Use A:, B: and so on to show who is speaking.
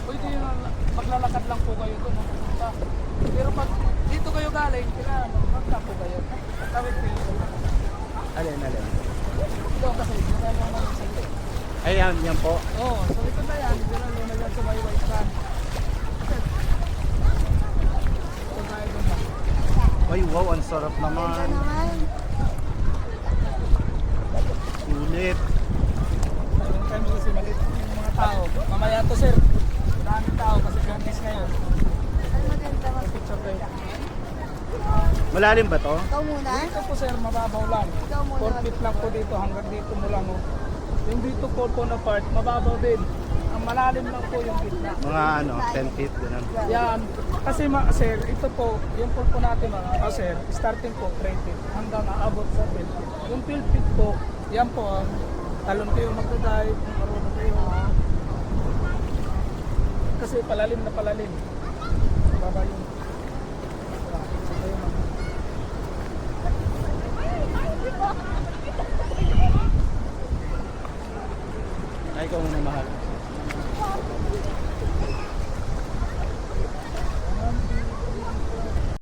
A: pwede yun, maglalakad lang po kayo doon. Pupunta. Pero pag dito kayo galing, kailangan magpunta po kayo. Tawid po yun.
B: Alin.
A: Ito kasi, sila yung mga sa iyo.
B: Ayan, yan po.
A: Oo, so ito na yan. Sila yung nagyan sa may white run. Ito tayo doon na.
B: Ay, wow, ang sarap naman. Sulit.
A: Yung time kasi maliit yung mga tao. Mamaya to sir. Maraming tao kasi Biyernes ngayon. Picture kayo.
B: Malalim ba to?
C: Ikaw muna?
A: Dito po sir, mababaw lang.
C: Ikaw muna.
A: 4 feet lang po dito, hanggang dito mo lang. Oh. Yung dito po na part, mababaw din. Ang malalim lang po yung gitna.
B: Mga 10 feet, ganun.
A: Yan. Kasi sir, ito po, yung pool po natin sir, starting po 3 feet hanggang aabot sa 12 feet. Yung 12 feet po, yan po, talon kayo magdadive, marunong kayo. Kasi palalim na palalim. Baba yung
B: Ay, ikaw muna mahal.